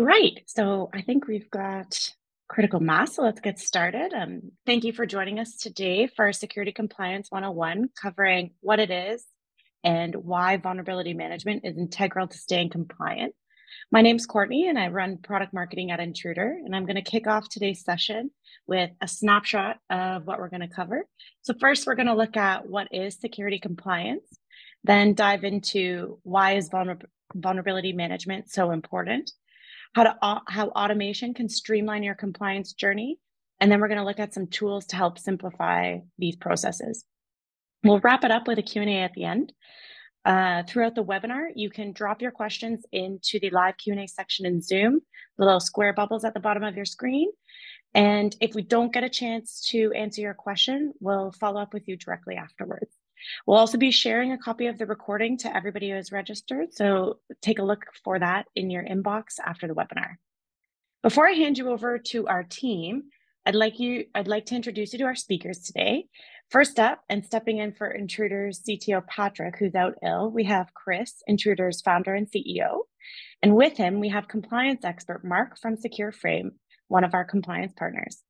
right, so I think we've got critical mass, so let's get started. Thank you for joining us today for Security Compliance 101, covering what it is and why vulnerability management is integral to staying compliant. My name's Courtney, and I run product marketing at Intruder, and I'm going to kick off today's session with a snapshot of what we're going to cover. So first, we're going to look at what is security compliance, then dive into why is vulnerability management so important, how automation can streamline your compliance journey, and then we're going to look at some tools to help simplify these processes. We'll wrap it up with a Q&A at the end. Throughout the webinar, you can drop your questions into the live Q&A section in Zoom, the little square bubbles at the bottom of your screen. And if we don't get a chance to answer your question, we'll follow up with you directly afterwards. We'll also be sharing a copy of the recording to everybody who has registered, so take a look for that in your inbox after the webinar. Before I hand you over to our team, I'd like to introduce you to our speakers today. First up, and stepping in for Intruder's CTO Patrick, who's out ill, we have Chris, Intruder's founder and CEO. And with him, we have compliance expert Mark from SecureFrame, one of our compliance partners.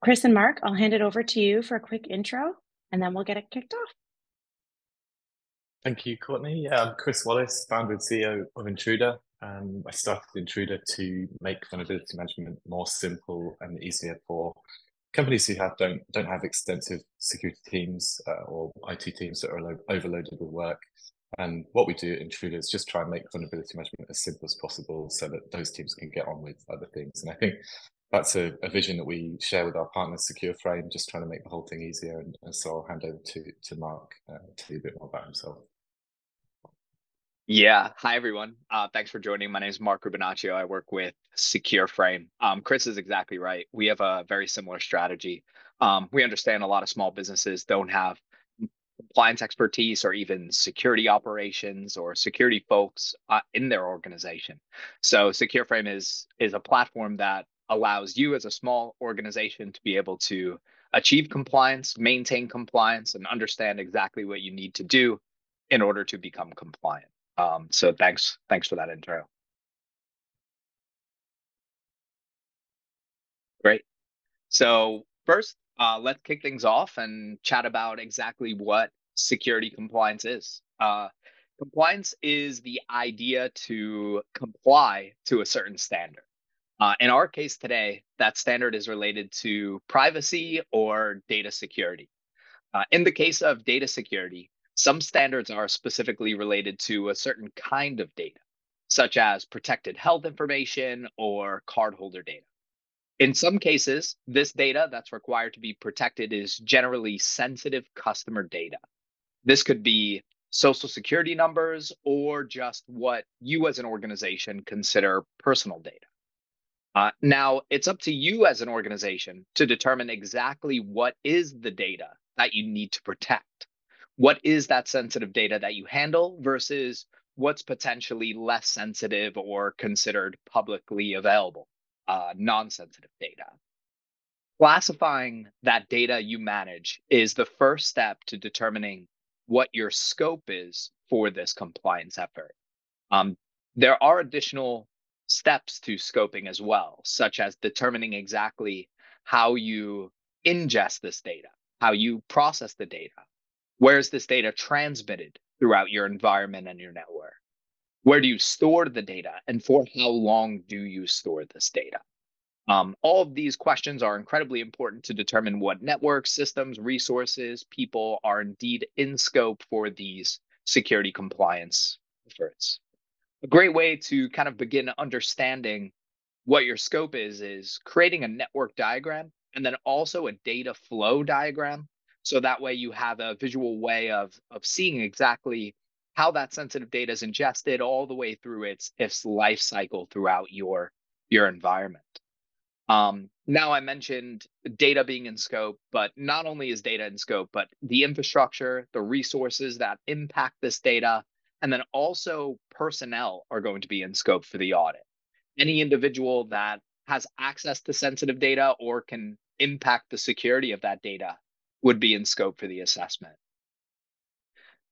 Chris and Mark, I'll hand it over to you for a quick intro, and then we'll get it kicked off. Thank you, Courtney. I'm Chris Wallace, founder and CEO of Intruder. I started Intruder to make vulnerability management more simple and easier for companies who don't have extensive security teams or IT teams that are overloaded with work. And what we do at Intruder is just try and make vulnerability management as simple as possible so that those teams can get on with other things. And I think that's a vision that we share with our partner SecureFrame, just trying to make the whole thing easier. And so I'll hand over to Mark to tell you a bit more about himself. Yeah. Hi, everyone. Thanks for joining. My name is Mark Rubinaccio. I work with SecureFrame. Chris is exactly right. We have a very similar strategy. We understand a lot of small businesses don't have compliance expertise or even security operations or security folks in their organization. So SecureFrame is a platform that allows you as a small organization to be able to achieve compliance, maintain compliance, and understand exactly what you need to do in order to become compliant. So thanks for that intro. Great. So first, let's kick things off and chat about exactly what security compliance is. Compliance is the idea to comply to a certain standard. In our case today, that standard is related to privacy or data security. In the case of data security, some standards are specifically related to a certain kind of data, such as protected health information or cardholder data. In some cases, this data that's required to be protected is generally sensitive customer data. This could be social security numbers or just what you as an organization consider personal data. Now, it's up to you as an organization to determine exactly what is the data that you need to protect. What is that sensitive data that you handle versus what's potentially less sensitive or considered publicly available, non-sensitive data. Classifying that data you manage is the first step to determining what your scope is for this compliance effort. There are additional steps to scoping as well, such as determining exactly how you ingest this data, how you process the data. Where is this data transmitted throughout your environment and your network? Where do you store the data, and for how long do you store this data? All of these questions are incredibly important to determine what network systems, resources, people are indeed in scope for these security compliance efforts. A great way to kind of begin understanding what your scope is creating a network diagram and then also a data flow diagram. So that way you have a visual way of seeing exactly how that sensitive data is ingested all the way through its life cycle throughout your environment. Now I mentioned data being in scope, but not only is data in scope, but the infrastructure, the resources that impact this data, and then also personnel are going to be in scope for the audit. Any individual that has access to sensitive data or can impact the security of that data would be in scope for the assessment.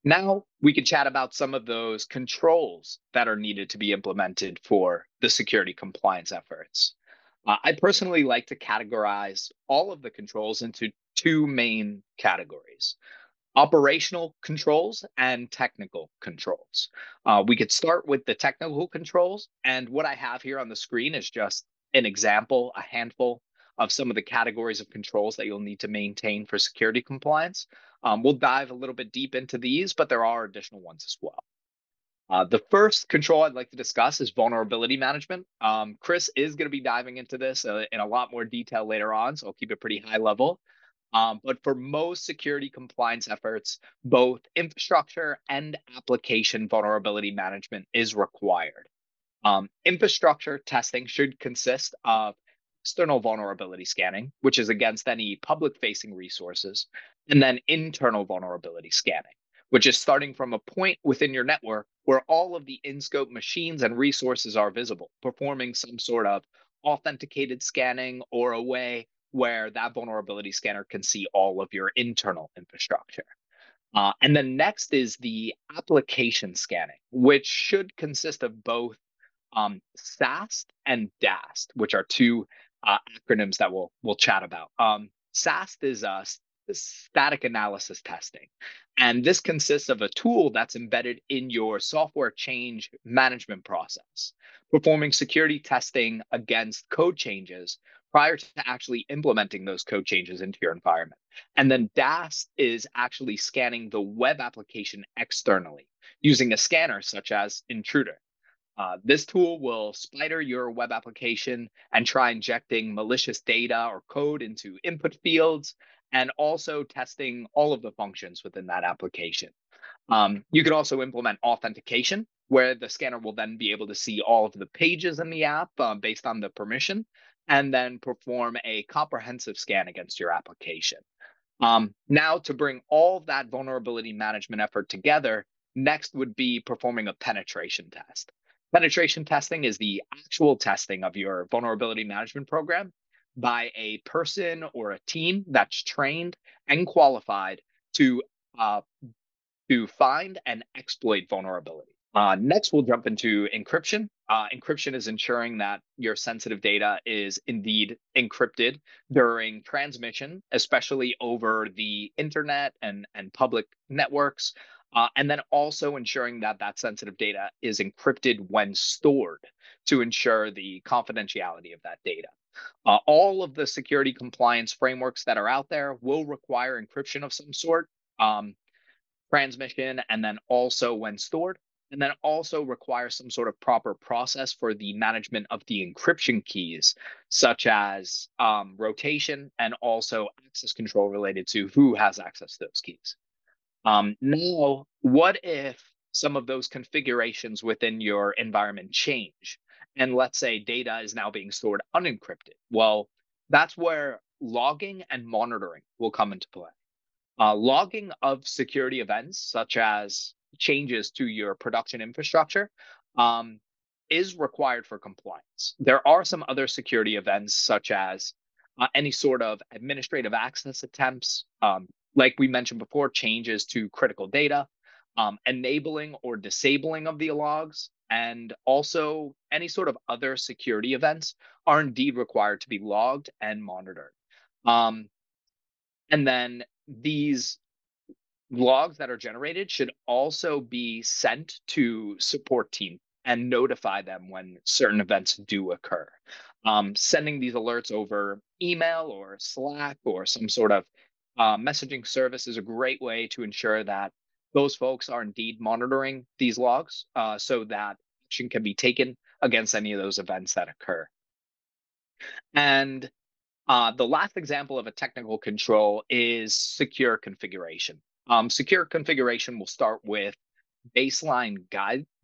Now we can chat about some of those controls that are needed to be implemented for the security compliance efforts. I personally like to categorize all of the controls into two main categories: operational controls and technical controls. We could start with the technical controls, and what I have here on the screen is just an example, a handful of some of the categories of controls that you'll need to maintain for security compliance. We'll dive a little bit deep into these, but there are additional ones as well. The first control I'd like to discuss is vulnerability management. Chris is going to be diving into this in a lot more detail later on, so I'll keep it pretty high level. But for most security compliance efforts, both infrastructure and application vulnerability management is required. Infrastructure testing should consist of external vulnerability scanning, which is against any public-facing resources, and then internal vulnerability scanning, which is starting from a point within your network where all of the in-scope machines and resources are visible, performing some sort of authenticated scanning or a way where that vulnerability scanner can see all of your internal infrastructure. And then next is the application scanning, which should consist of both SAST and DAST, which are two acronyms that we'll chat about. SAST is static analysis testing, and this consists of a tool that's embedded in your software change management process, performing security testing against code changes prior to actually implementing those code changes into your environment. And then DAST is actually scanning the web application externally using a scanner such as Intruder. This tool will spider your web application and try injecting malicious data or code into input fields, and also testing all of the functions within that application. You can also implement authentication, where the scanner will then be able to see all of the pages in the app based on the permission, and then perform a comprehensive scan against your application. Now, to bring all of that vulnerability management effort together, next would be performing a penetration test. Penetration testing is the actual testing of your vulnerability management program by a person or a team that's trained and qualified to find and exploit vulnerability. Next, we'll jump into encryption. Encryption is ensuring that your sensitive data is indeed encrypted during transmission, especially over the internet and public networks. And then also ensuring that that sensitive data is encrypted when stored to ensure the confidentiality of that data. All of the security compliance frameworks that are out there will require encryption of some sort, transmission, and then also when stored, and then also require some sort of proper process for the management of the encryption keys, such as rotation and also access control related to who has access to those keys. Now, what if some of those configurations within your environment change? And let's say data is now being stored unencrypted. Well, that's where logging and monitoring will come into play. Logging of security events, such as changes to your production infrastructure, is required for compliance. There are some other security events, such as any sort of administrative access attempts, like we mentioned before, changes to critical data, enabling or disabling of the logs, and also any sort of other security events are indeed required to be logged and monitored. And then these logs that are generated should also be sent to support team and notify them when certain events do occur. Sending these alerts over email or Slack or some sort of messaging service is a great way to ensure that those folks are indeed monitoring these logs so that action can be taken against any of those events that occur. And the last example of a technical control is secure configuration. Secure configuration will start with baseline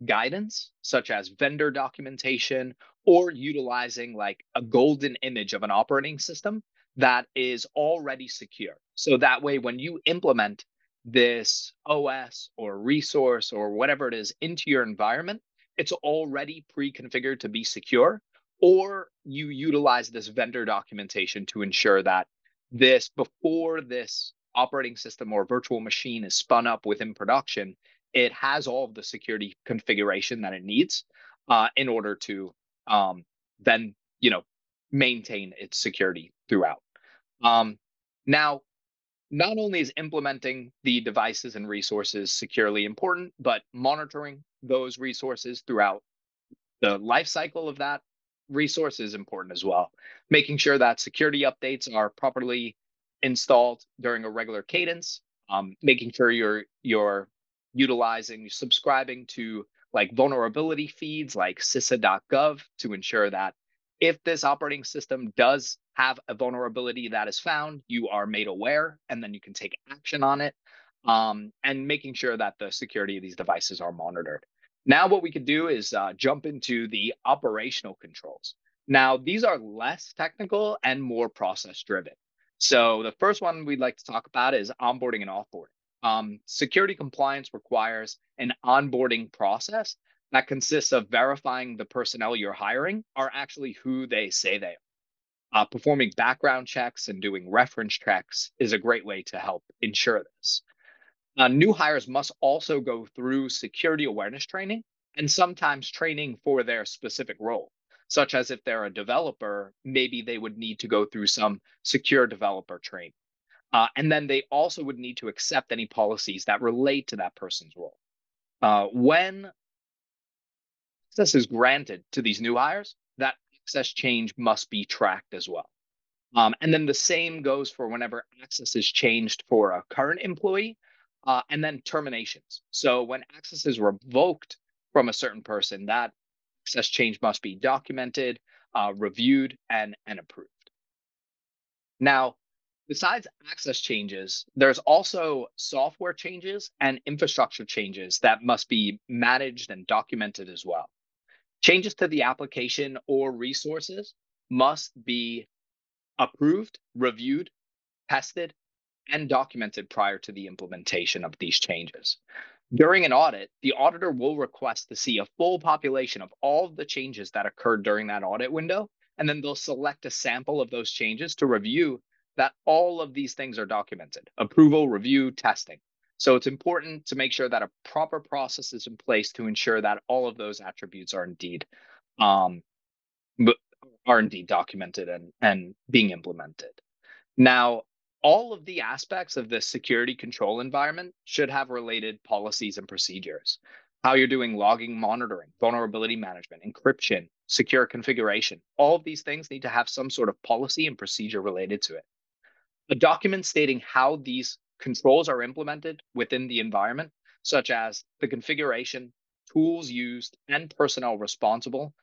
guidance, such as vendor documentation, or utilizing like a golden image of an operating system that is already secure. So that way, when you implement this OS or resource or whatever it is into your environment, it's already pre-configured to be secure, or you utilize this vendor documentation to ensure that before this operating system or virtual machine is spun up within production, it has all of the security configuration that it needs in order to then, maintain its security throughout. Now, not only is implementing the devices and resources securely important, but monitoring those resources throughout the life cycle of that resource is important as well. Making sure that security updates are properly installed during a regular cadence, making sure you're subscribing to like vulnerability feeds like CISA.gov to ensure that if this operating system does have a vulnerability that is found, you are made aware and then you can take action on it, and making sure that the security of these devices are monitored. Now, what we could do is jump into the operational controls. Now, these are less technical and more process driven. So the first one we'd like to talk about is onboarding and offboarding. Security compliance requires an onboarding process that consists of verifying the personnel you're hiring are actually who they say they are. Performing background checks and doing reference checks is a great way to help ensure this. New hires must also go through security awareness training and sometimes training for their specific role, such as if they're a developer, maybe they would need to go through some secure developer training. And then they also would need to accept any policies that relate to that person's role. When access is granted to these new hires, that access change must be tracked as well. And then the same goes for whenever access is changed for a current employee, and then terminations. So when access is revoked from a certain person, that access change must be documented, reviewed, and approved. Now, besides access changes, there's also software changes and infrastructure changes that must be managed and documented as well. Changes to the application or resources must be approved, reviewed, tested, and documented prior to the implementation of these changes. During an audit, the auditor will request to see a full population of all of the changes that occurred during that audit window, and then they'll select a sample of those changes to review that all of these things are documented: approval, review, testing. So it's important to make sure that a proper process is in place to ensure that all of those attributes are indeed documented and being implemented. Now, all of the aspects of this security control environment should have related policies and procedures. How you're doing logging, monitoring, vulnerability management, encryption, secure configuration. All of these things need to have some sort of policy and procedure related to it. A document stating how these controls are implemented within the environment, such as the configuration, tools used, and personnel responsible,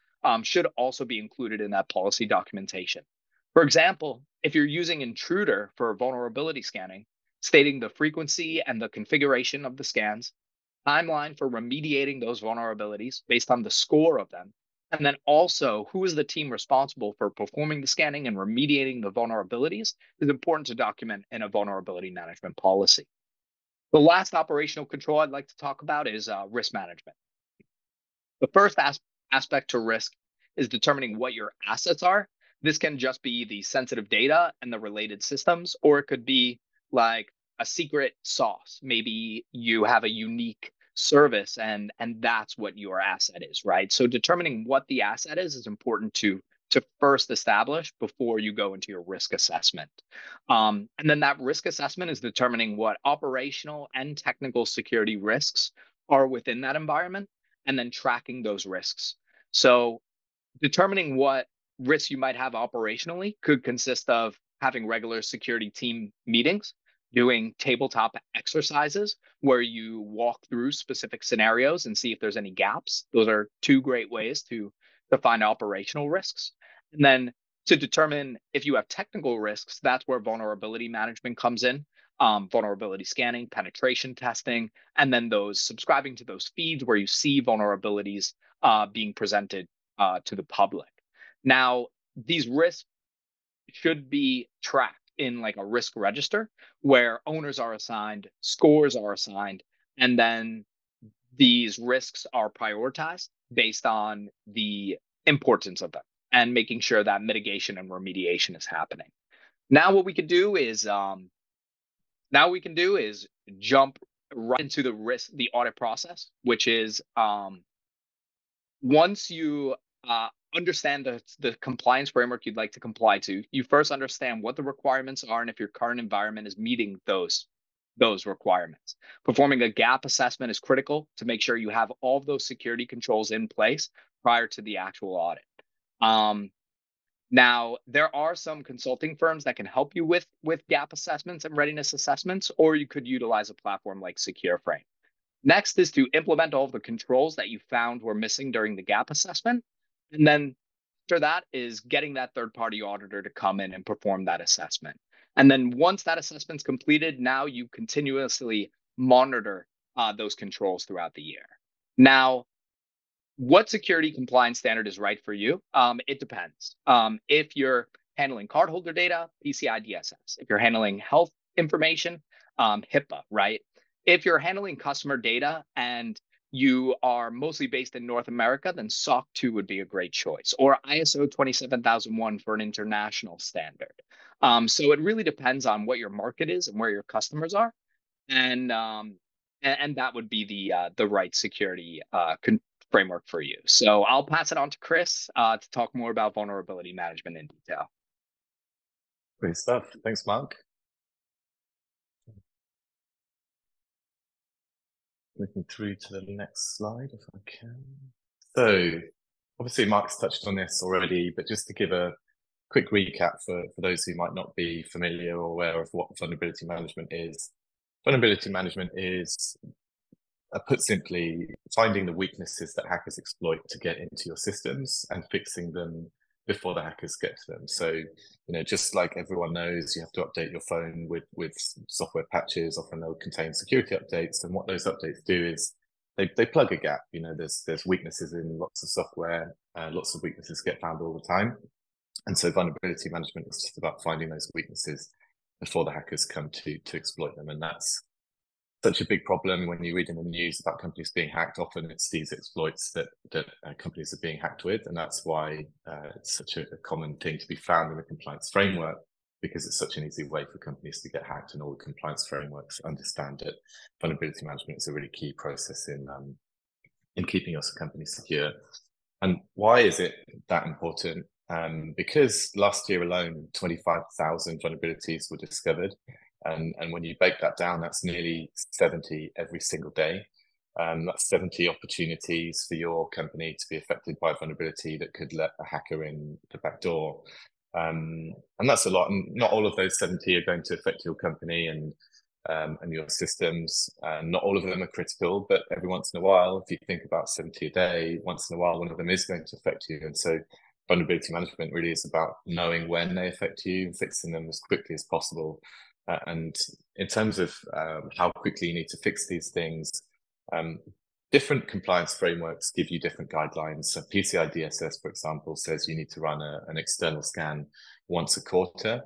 should also be included in that policy documentation. For example, if you're using Intruder for vulnerability scanning, stating the frequency and the configuration of the scans, timeline for remediating those vulnerabilities based on the score of them, and then also who is the team responsible for performing the scanning and remediating the vulnerabilities is important to document in a vulnerability management policy. The last operational control I'd like to talk about is risk management. The first aspect to risk is determining what your assets are. This can just be the sensitive data and the related systems, or it could be like a secret sauce. Maybe you have a unique service and that's what your asset is, right? So determining what the asset is important to first establish before you go into your risk assessment. And then that risk assessment is determining what operational and technical security risks are within that environment, and then tracking those risks. So determining what risks you might have operationally could consist of having regular security team meetings, doing tabletop exercises where you walk through specific scenarios and see if there's any gaps. Those are two great ways to define operational risks. And then to determine if you have technical risks, that's where vulnerability management comes in. Vulnerability scanning, penetration testing, and then those subscribing to those feeds where you see vulnerabilities being presented to the public. Now, these risks should be tracked in like a risk register where owners are assigned, scores are assigned, and then these risks are prioritized based on the importance of them and making sure that mitigation and remediation is happening. Now, what we could do is Now we can do is jump right into the audit process, which is once you understand the compliance framework you'd like to comply to, you first understand what the requirements are and if your current environment is meeting those requirements. Performing a gap assessment is critical to make sure you have all of those security controls in place prior to the actual audit. Now, there are some consulting firms that can help you with gap assessments and readiness assessments, or you could utilize a platform like Secureframe. Next is to implement all of the controls that you found were missing during the gap assessment. And then after that is getting that third-party auditor to come in and perform that assessment. And then once that assessment's completed, now you continuously monitor those controls throughout the year. Now, what security compliance standard is right for you? It depends. If you're handling cardholder data, PCI DSS. If you're handling health information, HIPAA, right? If you're handling customer data and you are mostly based in North America, then SOC 2 would be a great choice, or ISO 27001 for an international standard. So it really depends on what your market is and where your customers are, and that would be the right security framework for you. So I'll pass it on to Chris to talk more about vulnerability management in detail. Great stuff. Thanks, Mark. Looking through to the next slide, if I can. So, obviously, Mark's touched on this already, but just to give a quick recap for those who might not be familiar or aware of what vulnerability management is. Vulnerability management is, put simply, finding the weaknesses that hackers exploit to get into your systems and fixing them before the hackers get to them. So, just like everyone knows, you have to update your phone with software patches. Often they'll contain security updates, and what those updates do is they plug a gap. There's weaknesses in lots of software. Lots of weaknesses get found all the time, and so vulnerability management is just about finding those weaknesses before the hackers come to exploit them. And that's such a big problem when you read in the news about companies being hacked. Often it's these exploits that companies are being hacked with, and that's why it's such a common thing to be found in the compliance framework, because it's such an easy way for companies to get hacked, and all the compliance frameworks understand that vulnerability management is a really key process in keeping your company secure. And why is it that important? Because last year alone, 25,000 vulnerabilities were discovered. And when you break that down, that's nearly 70 every single day. That's 70 opportunities for your company to be affected by vulnerability that could let a hacker in the back door. And that's a lot. And not all of those 70 are going to affect your company and your systems. Not all of them are critical, but every once in a while, if you think about 70 a day, once in a while, one of them is going to affect you. And so vulnerability management really is about knowing when they affect you and fixing them as quickly as possible. And in terms of how quickly you need to fix these things, different compliance frameworks give you different guidelines. So PCI DSS, for example, says you need to run an external scan once a quarter.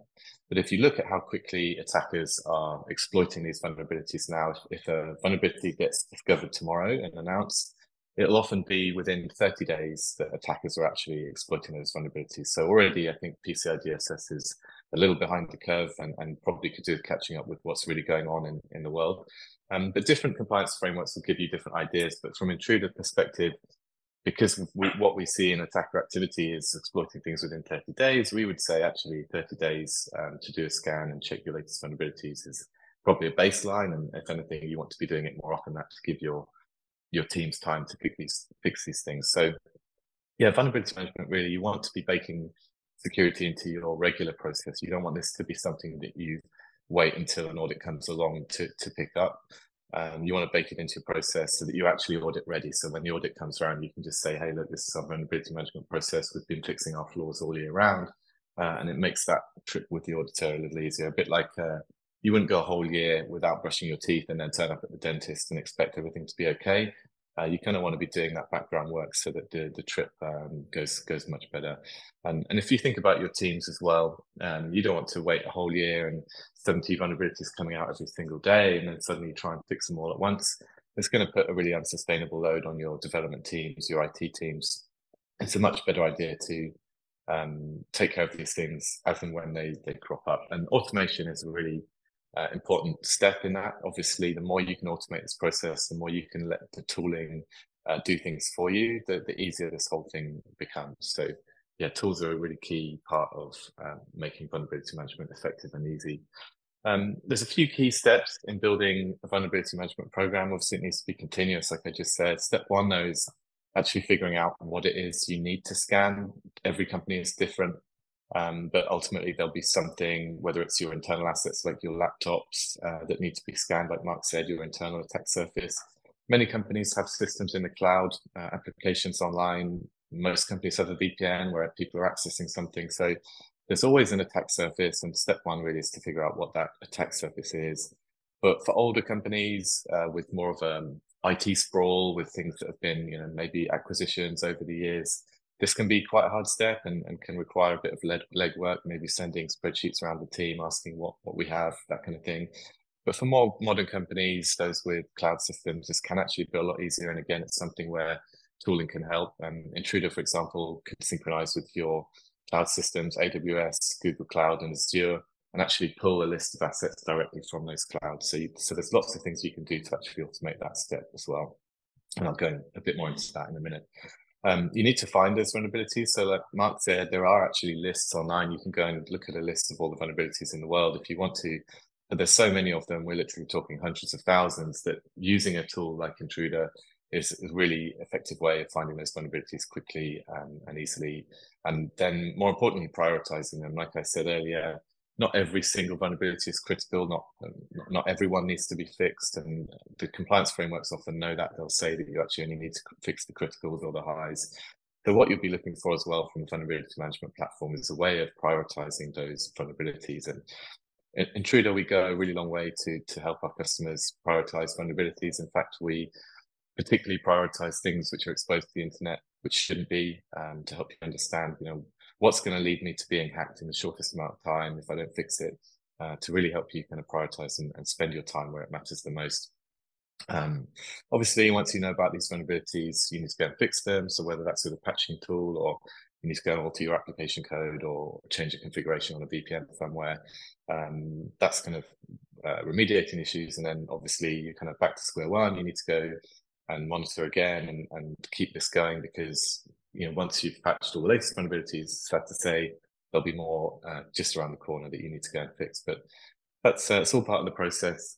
But if you look at how quickly attackers are exploiting these vulnerabilities now, if a vulnerability gets discovered tomorrow and announced, it'll often be within 30 days that attackers are actually exploiting those vulnerabilities. So already, I think PCI DSS is a little behind the curve and probably could do catching up with what's really going on in the world. But different compliance frameworks will give you different ideas. But from Intruder perspective, because what we see in attacker activity is exploiting things within 30 days, we would say actually 30 days to do a scan and check your latest vulnerabilities is probably a baseline. And if anything, you want to be doing it more often, that to give your teams time to fix these things. So yeah, vulnerability management, really, you want to be baking security into your regular process. You don't want this to be something that you wait until an audit comes along to pick up. You want to bake it into your process so that you're actually audit ready. So when the audit comes around, you can just say, hey, look, this is our vulnerability management process. We've been fixing our flaws all year round. And it makes that trip with the auditor a little easier. A bit like you wouldn't go a whole year without brushing your teeth and then turn up at the dentist and expect everything to be okay. You kind of want to be doing that background work so that the trip goes much better. And if you think about your teams as well, you don't want to wait a whole year and 70 vulnerabilities coming out every single day and then suddenly try and fix them all at once. It's going to put a really unsustainable load on your development teams, your IT teams. It's a much better idea to take care of these things as and when they crop up. And automation is a really important step in that. Obviously, the more you can automate this process, the more you can let the tooling do things for you, the easier this whole thing becomes. So yeah, tools are a really key part of making vulnerability management effective and easy. There's a few key steps in building a vulnerability management program. Obviously, it needs to be continuous, like I just said. Step one, though, is actually figuring out what it is you need to scan. Every company is different, but ultimately there'll be something, whether it's your internal assets like your laptops that need to be scanned, like Mark said, your internal attack surface. Many companies have systems in the cloud, applications online. Most companies have a VPN where people are accessing something. So there's always an attack surface, and step one really is to figure out what that attack surface is. But for older companies with more of an IT sprawl, with things that have been, maybe acquisitions over the years, this can be quite a hard step and can require a bit of legwork, maybe sending spreadsheets around the team, asking what we have, that kind of thing. But for more modern companies, those with cloud systems, this can actually be a lot easier. And again, it's something where tooling can help. Intruder, for example, can synchronize with your cloud systems, AWS, Google Cloud, and Azure, and actually pull a list of assets directly from those clouds. So there's lots of things you can do to actually automate that step as well. And I'll go a bit more into that in a minute. You need to find those vulnerabilities. So like Mark said, there are actually lists online. You can go and look at a list of all the vulnerabilities in the world if you want to. But there's so many of them. We're literally talking hundreds of thousands, that using a tool like Intruder is a really effective way of finding those vulnerabilities quickly and easily. And then more importantly, prioritizing them. Like I said earlier, not every single vulnerability is critical. Not everyone needs to be fixed. And the compliance frameworks often know that. They'll say that you actually only need to fix the criticals or the highs. So what you'll be looking for as well from the vulnerability management platform is a way of prioritizing those vulnerabilities. And in Intruder, we go a really long way to help our customers prioritize vulnerabilities. In fact, we particularly prioritize things which are exposed to the internet, which shouldn't be, to help you understand, what's going to lead me to being hacked in the shortest amount of time if I don't fix it, to really help you kind of prioritize and spend your time where it matters the most. Obviously, once you know about these vulnerabilities, you need to go and fix them. So whether that's with a patching tool, or you need to go and alter your application code, or change a configuration on a VPN somewhere, that's kind of remediating issues. And then obviously you're kind of back to square one. You need to go and monitor again and keep this going, because once you've patched all the latest vulnerabilities, sad to say, there'll be more just around the corner that you need to go and fix. But that's it's all part of the process.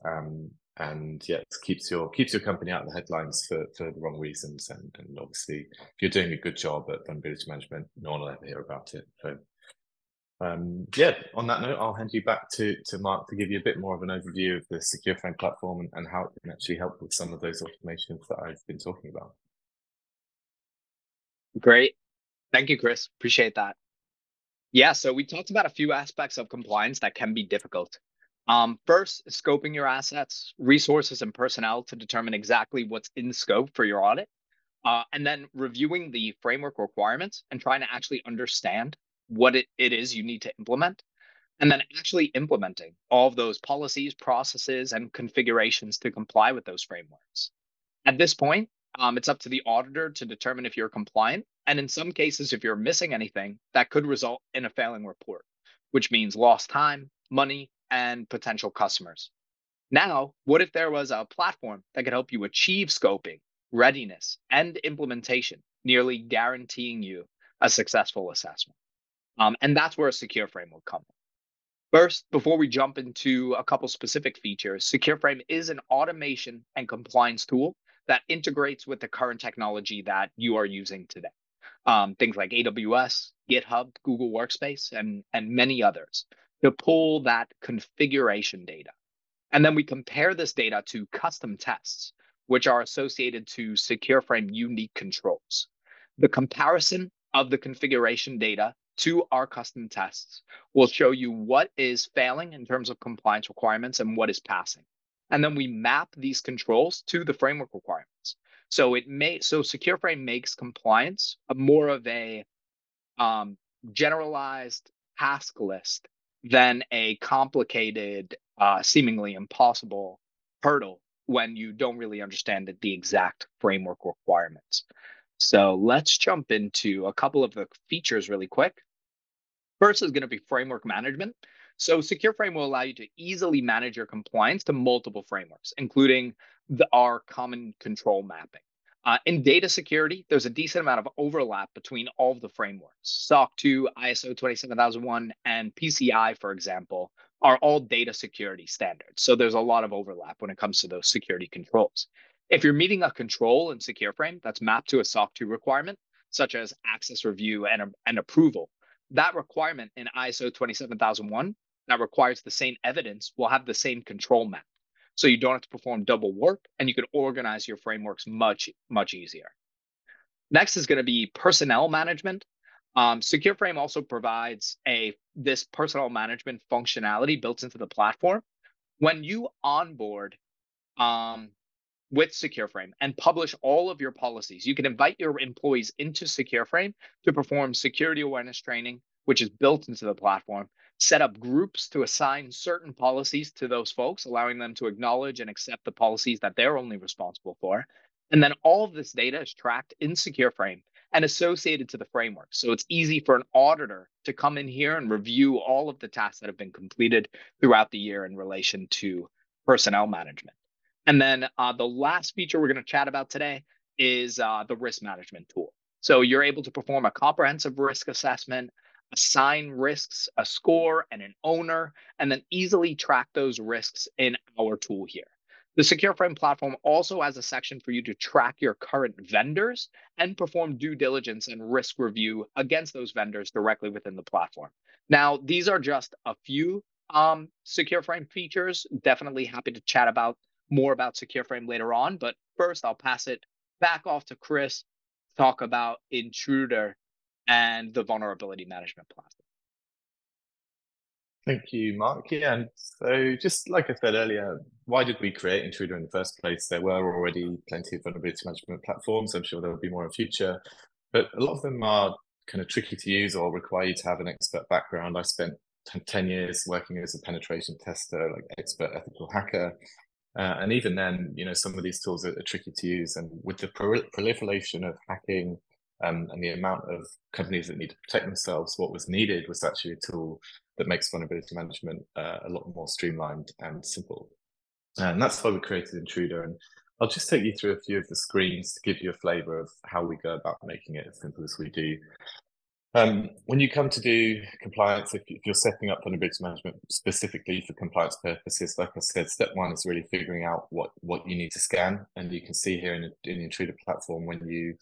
And yeah, it keeps your company out of the headlines for the wrong reasons. And obviously, if you're doing a good job at vulnerability management, no one will ever hear about it. So yeah, on that note, I'll hand you back to Mark to give you a bit more of an overview of the SecureFrame platform and how it can actually help with some of those automations that I've been talking about. Great. Thank you, Chris. Appreciate that. Yeah, so we talked about a few aspects of compliance that can be difficult. First, scoping your assets, resources, and personnel to determine exactly what's in scope for your audit. And then reviewing the framework requirements and trying to actually understand what it is you need to implement. And then actually implementing all of those policies, processes, and configurations to comply with those frameworks. At this point, it's up to the auditor to determine if you're compliant. And in some cases, if you're missing anything, that could result in a failing report, which means lost time, money, and potential customers. Now, what if there was a platform that could help you achieve scoping, readiness, and implementation, nearly guaranteeing you a successful assessment? And that's where a SecureFrame will come in. First, before we jump into a couple specific features, SecureFrame is an automation and compliance tool that integrates with the current technology that you are using today. Things like AWS, GitHub, Google Workspace, and many others, to pull that configuration data. And then we compare this data to custom tests, which are associated to SecureFrame unique controls. The comparison of the configuration data to our custom tests will show you what is failing in terms of compliance requirements and what is passing. And then we map these controls to the framework requirements. So SecureFrame makes compliance more of a generalized task list than a complicated, seemingly impossible hurdle when you don't really understand the exact framework requirements. So let's jump into a couple of the features really quick. First is going to be framework management. So SecureFrame will allow you to easily manage your compliance to multiple frameworks, including our common control mapping. In data security, there's a decent amount of overlap between all of the frameworks. SOC 2, ISO 27001, and PCI, for example, are all data security standards. So there's a lot of overlap when it comes to those security controls. If you're meeting a control in SecureFrame that's mapped to a SOC 2 requirement, such as access review and approval, that requirement in ISO 27001 that requires the same evidence will have the same control map. So you don't have to perform double work, and you can organize your frameworks much, much easier. Next is going to be personnel management. SecureFrame also provides this personnel management functionality built into the platform. When you onboard with SecureFrame and publish all of your policies, you can invite your employees into SecureFrame to perform security awareness training, which is built into the platform, set up groups to assign certain policies to those folks, allowing them to acknowledge and accept the policies that they're only responsible for. And then all of this data is tracked in SecureFrame and associated to the framework. So it's easy for an auditor to come in here and review all of the tasks that have been completed throughout the year in relation to personnel management. And then the last feature we're going to chat about today is the risk management tool. So you're able to perform a comprehensive risk assessment, assign risks, a score, and an owner, and then easily track those risks in our tool here. The SecureFrame platform also has a section for you to track your current vendors and perform due diligence and risk review against those vendors directly within the platform. Now, these are just a few SecureFrame features. Definitely happy to chat about more about SecureFrame later on, but first I'll pass it back off to Chris to talk about Intruder and the vulnerability management platform. Thank you, Mark. Yeah, and so just like I said earlier, why did we create Intruder in the first place? There were already plenty of vulnerability management platforms. I'm sure there will be more in future, but a lot of them are kind of tricky to use or require you to have an expert background. I spent 10 years working as a penetration tester, like expert ethical hacker. And even then, some of these tools are tricky to use. And with the proliferation of hacking and the amount of companies that need to protect themselves, what was needed was actually a tool that makes vulnerability management a lot more streamlined and simple. And that's why we created Intruder. And I'll just take you through a few of the screens to give you a flavor of how we go about making it as simple as we do. When you come to do compliance, if you're setting up vulnerability management specifically for compliance purposes, like I said, step one is really figuring out what you need to scan. And you can see here in the Intruder platform, when you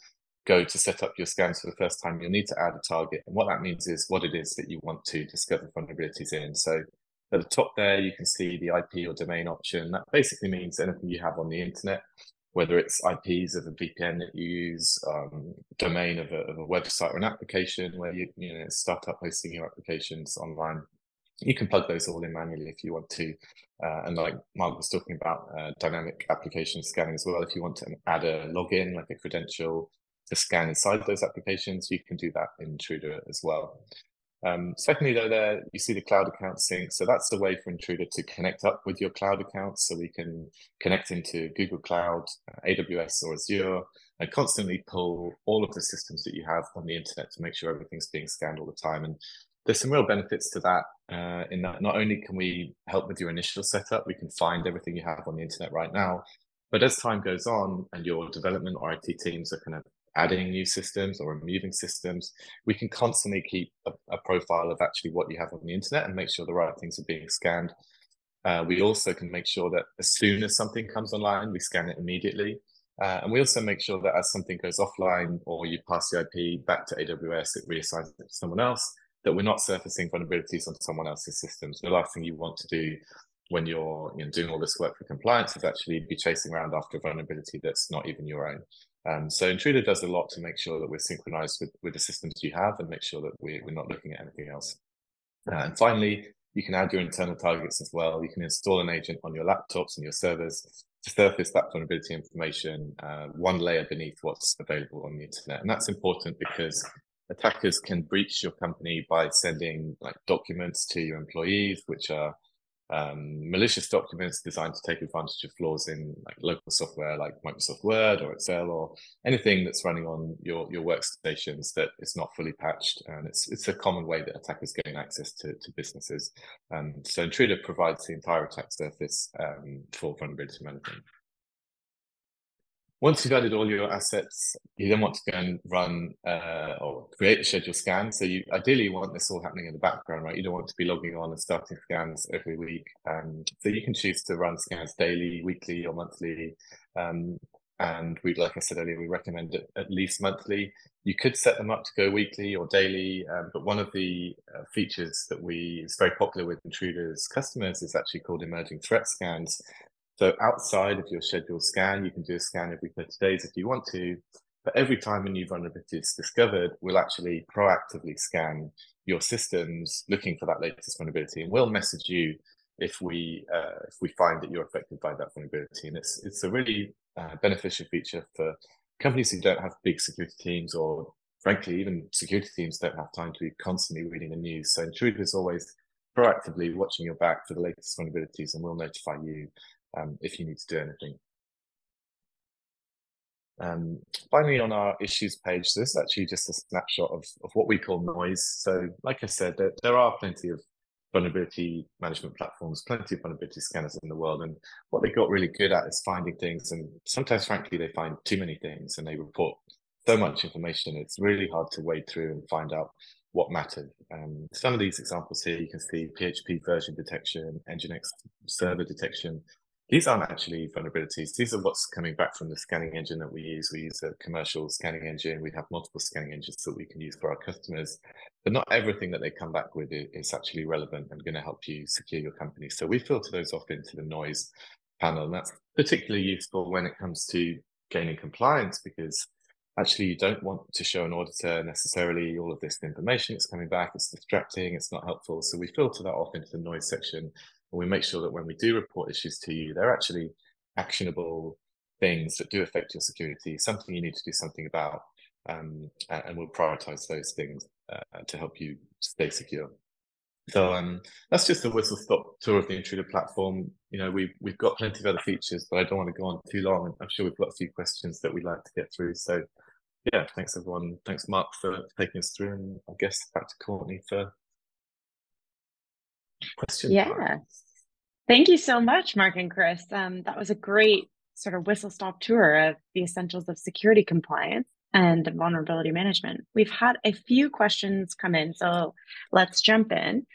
go to set up your scans for the first time, you'll need to add a target. And what that means is what it is that you want to discover vulnerabilities in. So at the top there, you can see the IP or domain option. That basically means anything you have on the internet, whether it's IPs of a VPN that you use, domain of a website or an application where you start up hosting your applications online. You can plug those all in manually if you want to. And like Mark was talking about, dynamic application scanning as well. If you want to add a login, like a credential, to scan inside those applications, you can do that in Intruder as well. Secondly, though, there you see the cloud account sync. So that's the way for Intruder to connect up with your cloud accounts. So we can connect into Google Cloud, AWS or Azure, and constantly pull all of the systems that you have on the internet to make sure everything's being scanned all the time. And there's some real benefits to that, in that not only can we help with your initial setup, we can find everything you have on the internet right now, but as time goes on and your development or IT teams are kind of adding new systems or removing systems, we can constantly keep a profile of actually what you have on the internet and make sure the right things are being scanned. We also can make sure that as soon as something comes online, we scan it immediately. And we also make sure that as something goes offline or you pass the IP back to AWS, it reassigns it to someone else, that we're not surfacing vulnerabilities on someone else's systems. The last thing you want to do when you're doing all this work for compliance is actually be chasing around after a vulnerability that's not even your own. So Intruder does a lot to make sure that we're synchronized with the systems you have and make sure that we're not looking at anything else. And finally, you can add your internal targets as well. You can install an agent on your laptops and your servers to surface that vulnerability information one layer beneath what's available on the internet. And that's important because attackers can breach your company by sending like documents to your employees, which are malicious documents designed to take advantage of flaws in like local software like Microsoft Word or Excel or anything that's running on your workstations that is not fully patched. And it's a common way that attackers gain access to businesses. So Intruder provides the entire attack surface for vulnerability management. Once you've added all your assets, you then want to go and run or create a scheduled scan. So you ideally want this all happening in the background, right? You don't want to be logging on and starting scans every week. So you can choose to run scans daily, weekly, or monthly. And we, like I said earlier, we recommend it at least monthly. You could set them up to go weekly or daily, but one of the features that is very popular with Intruder's customers is actually called emerging threat scans. So outside of your scheduled scan, you can do a scan every 30 days if you want to, but every time a new vulnerability is discovered, we'll actually proactively scan your systems looking for that latest vulnerability, and we'll message you if we find that you're affected by that vulnerability. And it's a really beneficial feature for companies who don't have big security teams, or frankly, even security teams don't have time to be constantly reading the news. So Intruder is always proactively watching your back for the latest vulnerabilities, and we'll notify you if you need to do anything. Finally, on our issues page, so this is actually just a snapshot of what we call noise. So like I said, there are plenty of vulnerability management platforms, plenty of vulnerability scanners in the world. And what they got really good at is finding things. And sometimes, frankly, they find too many things and they report so much information. It's really hard to wade through and find out what mattered. Some of these examples here, you can see PHP version detection, Nginx server detection. These aren't actually vulnerabilities. These are what's coming back from the scanning engine that we use. We use a commercial scanning engine. We have multiple scanning engines that we can use for our customers, but not everything that they come back with is actually relevant and going to help you secure your company. So we filter those off into the noise panel, and that's particularly useful when it comes to gaining compliance, because actually you don't want to show an auditor necessarily all of this information that's coming back. It's distracting, it's not helpful. So we filter that off into the noise section. And we make sure that when we do report issues to you, they're actually actionable things that do affect your security, something you need to do something about, and we'll prioritize those things to help you stay secure. So that's just a whistle-stop tour of the Intruder platform. You know, we've got plenty of other features, but I don't want to go on too long. I'm sure we've got a few questions that we'd like to get through. So yeah, thanks everyone. Thanks Mark for taking us through, and I guess back to Courtney for questions. Yeah. Thank you so much, Mark and Chris. That was a great sort of whistle-stop tour of the essentials of security compliance and vulnerability management. We've had a few questions come in, so let's jump in.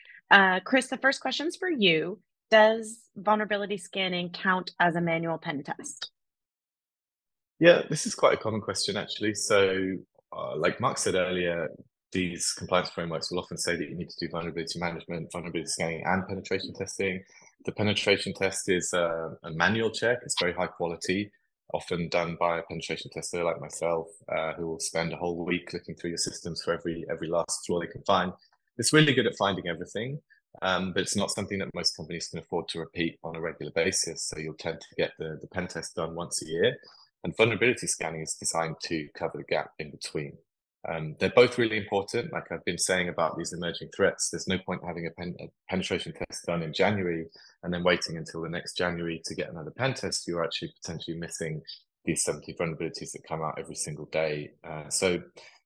Chris, the first question's for you. Does vulnerability scanning count as a manual pen test? Yeah, this is quite a common question, actually. So like Mark said earlier, these compliance frameworks will often say that you need to do vulnerability management, vulnerability scanning, and penetration testing. The penetration test is a manual check. It's very high quality, often done by a penetration tester like myself, who will spend a whole week looking through your systems for every last flaw they can find. It's really good at finding everything, but it's not something that most companies can afford to repeat on a regular basis. So you'll tend to get the pen test done once a year. And vulnerability scanning is designed to cover the gap in between. They're both really important. Like I've been saying about these emerging threats, there's no point having a penetration test done in January and then waiting until the next January to get another pen test. You're actually potentially missing these 70 vulnerabilities that come out every single day. So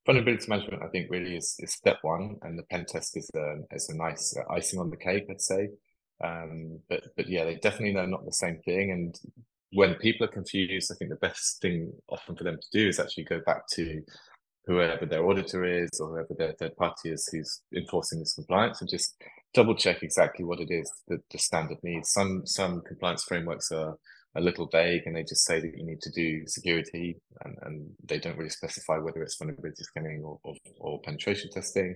vulnerability management, I think, really is step one, and the pen test is a nice icing on the cake, I'd say. But yeah, they definitely are not the same thing. And when people are confused, I think the best thing often for them to do is actually go back to whoever their auditor is or whoever their third party is who's enforcing this compliance, and just double check exactly what it is that the standard needs. Some compliance frameworks are a little vague and they just say that you need to do security, and they don't really specify whether it's vulnerability scanning or penetration testing.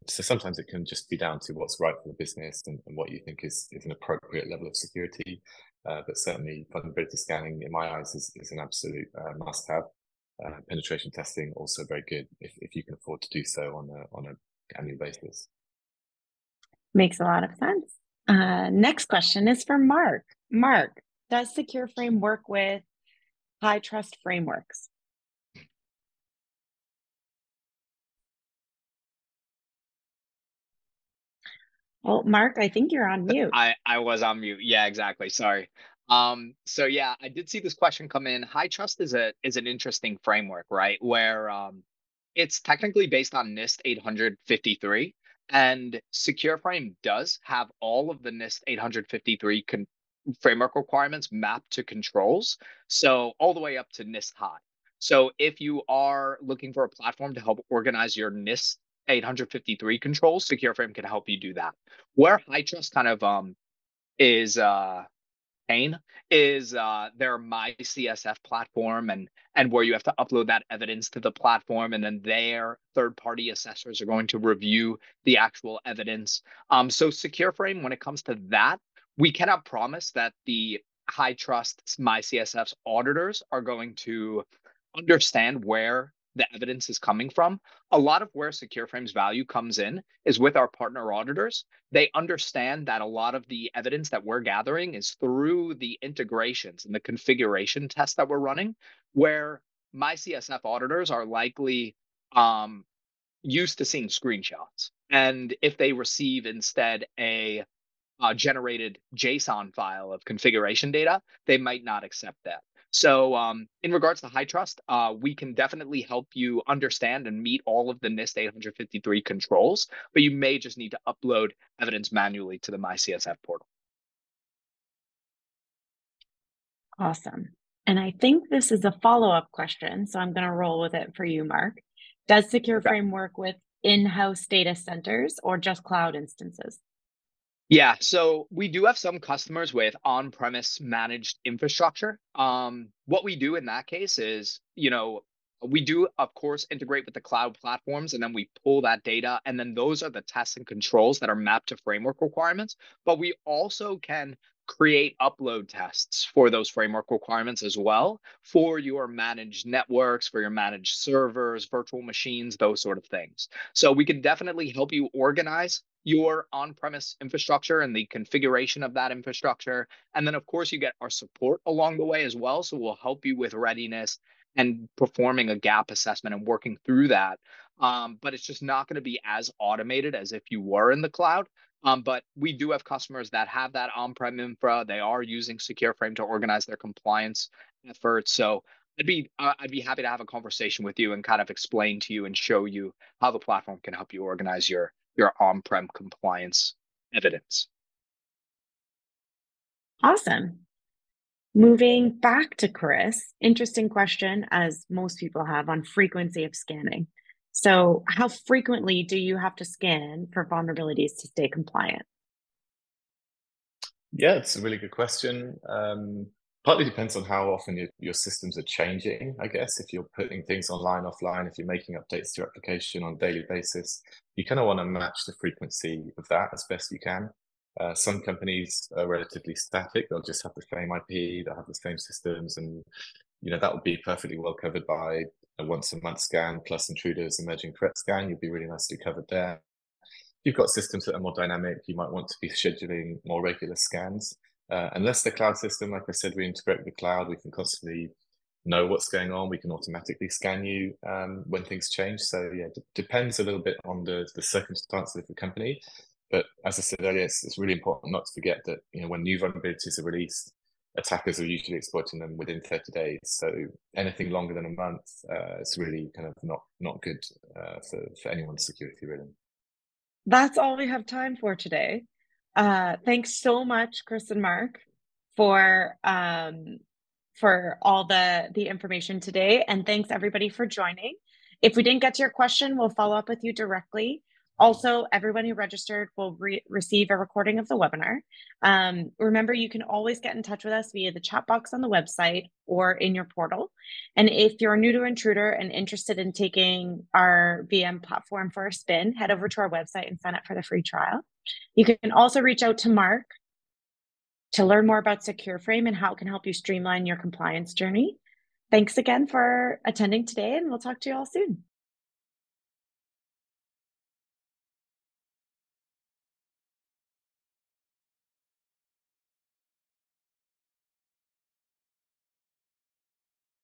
So sometimes it can just be down to what's right for the business and what you think is an appropriate level of security. But certainly vulnerability scanning, in my eyes, is an absolute must-have. Penetration testing also very good if you can afford to do so on an annual basis. Makes a lot of sense. Next question is for Mark. Mark, does Secureframe work with high trust frameworks? Well, Mark, I think you're on mute. I was on mute. Yeah, exactly. Sorry. So yeah, I did see this question come in. High trust is an interesting framework, right? Where it's technically based on NIST 853, and SecureFrame does have all of the NIST 853 framework requirements mapped to controls, so all the way up to NIST high. So if you are looking for a platform to help organize your NIST 853 controls, SecureFrame can help you do that. Where high trust kind of is pain is their my CSF platform, and where you have to upload that evidence to the platform, and then their third-party assessors are going to review the actual evidence. So SecureFrame, when it comes to that, we cannot promise that the high trust my CSF's auditors are going to understand where the evidence is coming from. A lot of where SecureFrame's value comes in is with our partner auditors. They understand that a lot of the evidence that we're gathering is through the integrations and the configuration tests that we're running, where my CSF auditors are likely used to seeing screenshots. And if they receive instead a generated JSON file of configuration data, they might not accept that. So in regards to high trust, we can definitely help you understand and meet all of the NIST 853 controls, but you may just need to upload evidence manually to the MyCSF portal. Awesome. And I think this is a follow-up question, so I'm going to roll with it for you, Mark. Does SecureFrame work with in-house data centers or just cloud instances? Yeah, so we do have some customers with on-premise managed infrastructure. What we do in that case is, we do, of course, integrate with the cloud platforms, and then we pull that data, and then those are the tests and controls that are mapped to framework requirements. But we also can create upload tests for those framework requirements as well for your managed networks, for your managed servers, virtual machines, those sort of things. So we can definitely help you organize your on-premise infrastructure and the configuration of that infrastructure. And then, of course, you get our support along the way as well. So we'll help you with readiness and performing a gap assessment and working through that. But it's just not going to be as automated as if you were in the cloud. But we do have customers that have that on-prem infra. They are using SecureFrame to organize their compliance efforts. So I'd be happy to have a conversation with you and kind of explain to you and show you how the platform can help you organize your on-prem compliance evidence. Awesome. Moving back to Chris, interesting question, as most people have, on frequency of scanning. So how frequently do you have to scan for vulnerabilities to stay compliant? Yeah, it's a really good question. Partly depends on how often your systems are changing, I guess. If you're putting things online, offline, if you're making updates to your application on a daily basis, you kind of want to match the frequency of that as best you can. Some companies are relatively static. They'll just have the same IP, they'll have the same systems, and that would be perfectly well covered by a once-a-month scan plus Intruder's emerging threat scan. You'd be really nicely covered there. If you've got systems that are more dynamic, you might want to be scheduling more regular scans. Unless the cloud system, like I said, we integrate with the cloud, we can constantly know what's going on. We can automatically scan you when things change. So yeah, it depends a little bit on the circumstances of the company. But as I said earlier, it's really important not to forget that when new vulnerabilities are released, attackers are usually exploiting them within 30 days. So anything longer than a month, it's really kind of not good for anyone's security, really. That's all we have time for today. Thanks so much, Chris and Mark, for all the information today, and thanks everybody for joining. If we didn't get to your question, we'll follow up with you directly. Also, everyone who registered will receive a recording of the webinar. Remember, you can always get in touch with us via the chat box on the website or in your portal. And if you're new to Intruder and interested in taking our VM platform for a spin, head over to our website and sign up for the free trial. You can also reach out to Mark to learn more about SecureFrame and how it can help you streamline your compliance journey. Thanks again for attending today, and we'll talk to you all soon.